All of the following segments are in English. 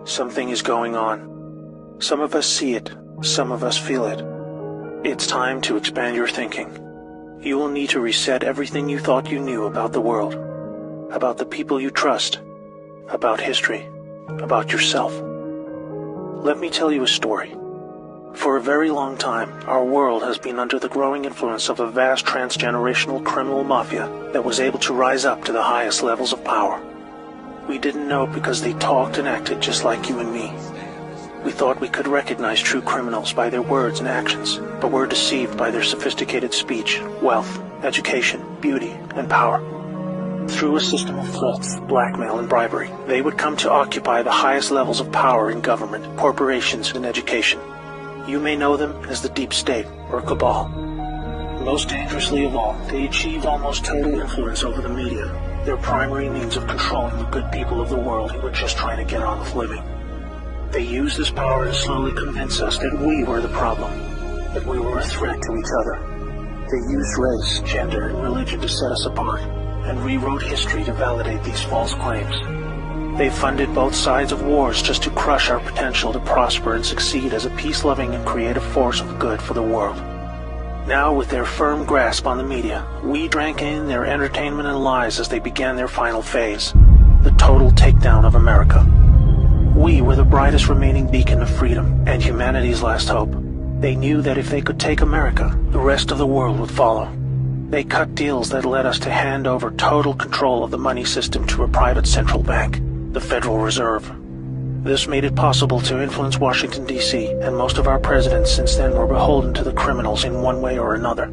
Something is going on. Some of us see it, some of us feel it. It's time to expand your thinking. You will need to reset everything you thought you knew about the world, about the people you trust, about history, about yourself. Let me tell you a story. For a very long time, our world has been under the growing influence of a vast transgenerational criminal mafia that was able to rise up to the highest levels of power. We didn't know it because they talked and acted just like you and me. We thought we could recognize true criminals by their words and actions, but were deceived by their sophisticated speech, wealth, education, beauty, and power. Through a system of threats, blackmail, and bribery, they would come to occupy the highest levels of power in government, corporations, and education. You may know them as the Deep State or Cabal. Most dangerously of all, they achieved almost total influence over the media, their primary means of controlling the good people of the world who were just trying to get on with living. They used this power to slowly convince us that we were the problem, that we were a threat to each other. They used race, gender, and religion to set us apart, and rewrote history to validate these false claims. They funded both sides of wars just to crush our potential to prosper and succeed as a peace-loving and creative force of good for the world. Now, with their firm grasp on the media, we drank in their entertainment and lies as they began their final phase, the total takedown of America. We were the brightest remaining beacon of freedom and humanity's last hope. They knew that if they could take America, the rest of the world would follow. They cut deals that led us to hand over total control of the money system to a private central bank, the Federal Reserve. This made it possible to influence Washington, D.C., and most of our presidents since then were beholden to the criminals in one way or another.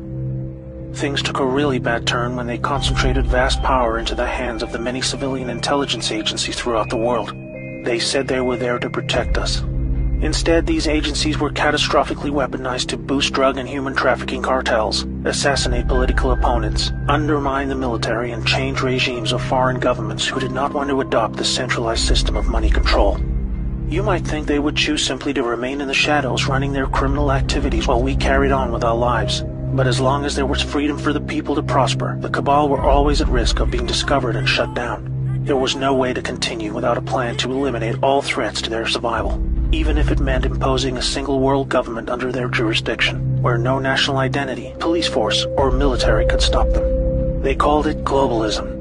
Things took a really bad turn when they concentrated vast power into the hands of the many civilian intelligence agencies throughout the world. They said they were there to protect us. Instead, these agencies were catastrophically weaponized to boost drug and human trafficking cartels, assassinate political opponents, undermine the military, and change regimes of foreign governments who did not want to adopt the centralized system of money control. You might think they would choose simply to remain in the shadows running their criminal activities while we carried on with our lives. But as long as there was freedom for the people to prosper, the Cabal were always at risk of being discovered and shut down. There was no way to continue without a plan to eliminate all threats to their survival, even if it meant imposing a single world government under their jurisdiction, where no national identity, police force, or military could stop them. They called it globalism.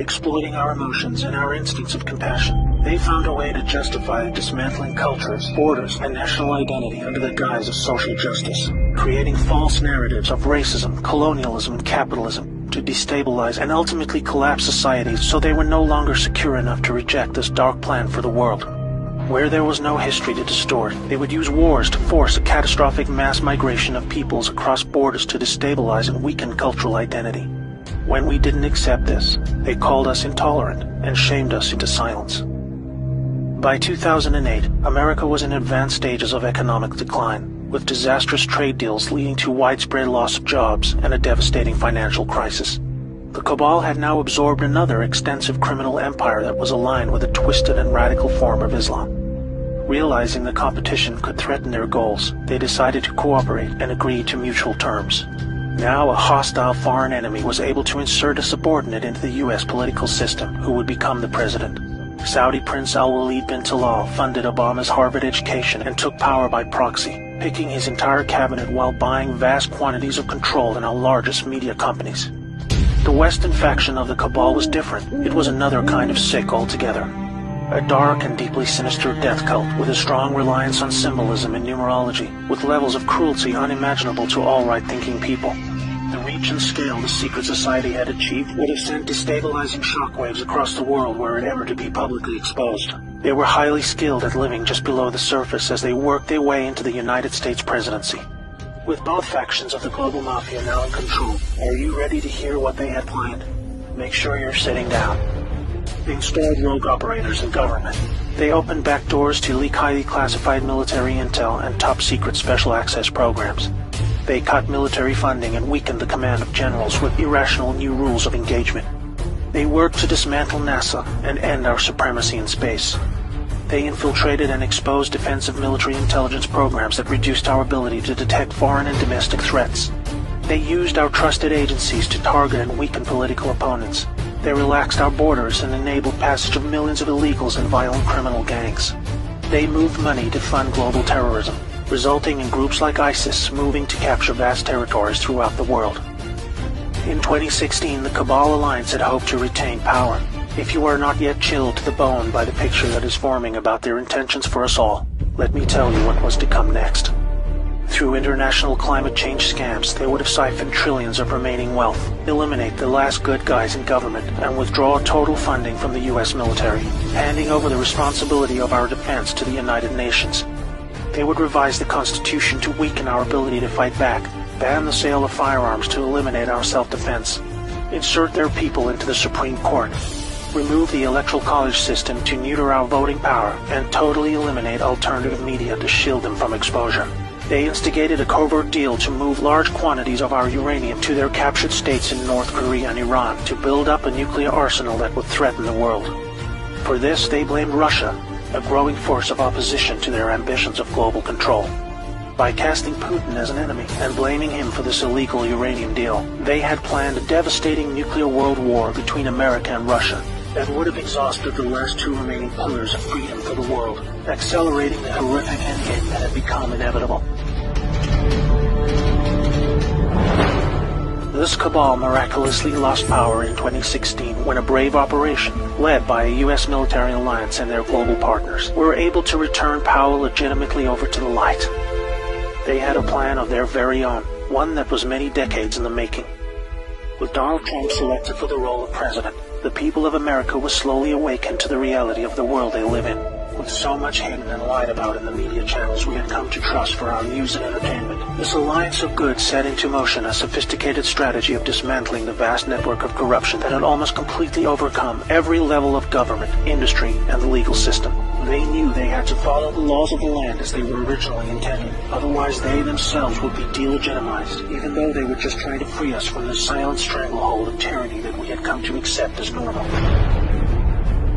Exploiting our emotions and our instincts of compassion, they found a way to justify dismantling cultures, borders, and national identity under the guise of social justice, creating false narratives of racism, colonialism, and capitalism to destabilize and ultimately collapse societies so they were no longer secure enough to reject this dark plan for the world. Where there was no history to distort, they would use wars to force a catastrophic mass migration of peoples across borders to destabilize and weaken cultural identity. When we didn't accept this, they called us intolerant and shamed us into silence. By 2008, America was in advanced stages of economic decline, with disastrous trade deals leading to widespread loss of jobs and a devastating financial crisis. The Cabal had now absorbed another extensive criminal empire that was aligned with a twisted and radical form of Islam. Realizing the competition could threaten their goals, they decided to cooperate and agree to mutual terms. Now a hostile foreign enemy was able to insert a subordinate into the U.S. political system who would become the president. Saudi Prince Al-Walid bin Talal funded Obama's Harvard education and took power by proxy, picking his entire cabinet while buying vast quantities of control in our largest media companies. The Western faction of the Cabal was different. It was another kind of sick altogether. A dark and deeply sinister death cult with a strong reliance on symbolism and numerology, with levels of cruelty unimaginable to all right-thinking people. The reach and scale the secret society had achieved would have sent destabilizing shockwaves across the world were it ever to be publicly exposed. They were highly skilled at living just below the surface as they worked their way into the United States presidency. With both factions of the global mafia now in control, are you ready to hear what they had planned? Make sure you're sitting down. They installed rogue operators in government. They opened back doors to leak highly classified military intel and top-secret special access programs. They cut military funding and weakened the command of generals with irrational new rules of engagement. They worked to dismantle NASA and end our supremacy in space. They infiltrated and exposed defensive military intelligence programs that reduced our ability to detect foreign and domestic threats. They used our trusted agencies to target and weaken political opponents. They relaxed our borders and enabled passage of millions of illegals and violent criminal gangs. They moved money to fund global terrorism, resulting in groups like ISIS moving to capture vast territories throughout the world. In 2016, the Cabal Alliance had hoped to retain power. If you are not yet chilled to the bone by the picture that is forming about their intentions for us all, let me tell you what was to come next. Through international climate change scams, they would have siphoned trillions of remaining wealth, eliminate the last good guys in government, and withdraw total funding from the US military, handing over the responsibility of our defense to the United Nations. They would revise the Constitution to weaken our ability to fight back, ban the sale of firearms to eliminate our self-defense, insert their people into the Supreme Court, remove the Electoral College system to neuter our voting power, and totally eliminate alternative media to shield them from exposure. They instigated a covert deal to move large quantities of our uranium to their captured states in North Korea and Iran to build up a nuclear arsenal that would threaten the world. For this, they blamed Russia, a growing force of opposition to their ambitions of global control. By casting Putin as an enemy and blaming him for this illegal uranium deal, they had planned a devastating nuclear world war between America and Russia that would have exhausted the last two remaining pillars of freedom for the world, accelerating the horrific endgame that had become inevitable. This cabal miraculously lost power in 2016 when a brave operation, led by a U.S. military alliance and their global partners, were able to return power legitimately over to the light. They had a plan of their very own, one that was many decades in the making. With Donald Trump selected for the role of president, the people of America was slowly awakened to the reality of the world they live in. With so much hidden and lied about in the media channels we had come to trust for our news and entertainment, this alliance of good set into motion a sophisticated strategy of dismantling the vast network of corruption that had almost completely overcome every level of government, industry, and the legal system. They knew they had to follow the laws of the land as they were originally intended. Otherwise, they themselves would be delegitimized, even though they were just trying to free us from the silent stranglehold of tyranny that we had come to accept as normal.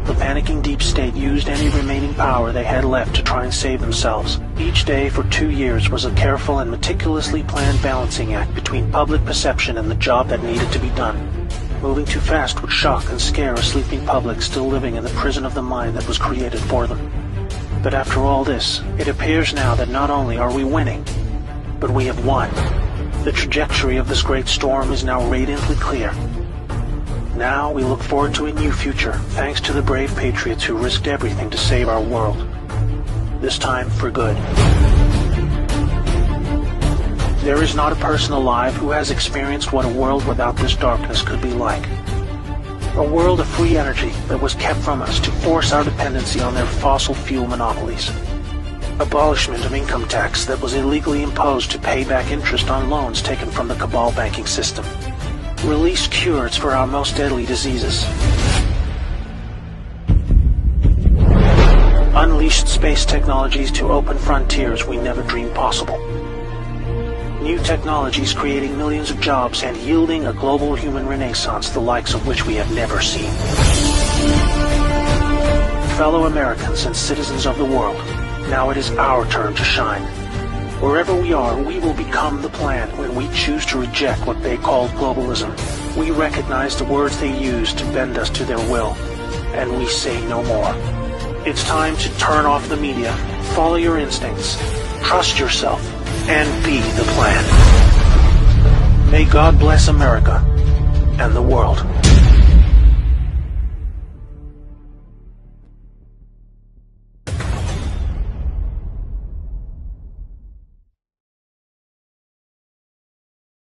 The panicking deep state used any remaining power they had left to try and save themselves. Each day for 2 years was a careful and meticulously planned balancing act between public perception and the job that needed to be done. Moving too fast would shock and scare a sleeping public still living in the prison of the mind that was created for them. But after all this, it appears now that not only are we winning, but we have won. The trajectory of this great storm is now radiantly clear. Now we look forward to a new future, thanks to the brave patriots who risked everything to save our world. This time for good. There is not a person alive who has experienced what a world without this darkness could be like. A world of free energy that was kept from us to force our dependency on their fossil fuel monopolies. Abolishment of income tax that was illegally imposed to pay back interest on loans taken from the cabal banking system. Released cures for our most deadly diseases. Unleashed space technologies to open frontiers we never dreamed possible. New technologies creating millions of jobs and yielding a global human renaissance the likes of which we have never seen. Fellow Americans and citizens of the world, now it is our turn to shine. Wherever we are, we will become the plan when we choose to reject what they call globalism. We recognize the words they use to bend us to their will, and we say no more. It's time to turn off the media, follow your instincts, trust yourself, and be the plan. May God bless America and the world.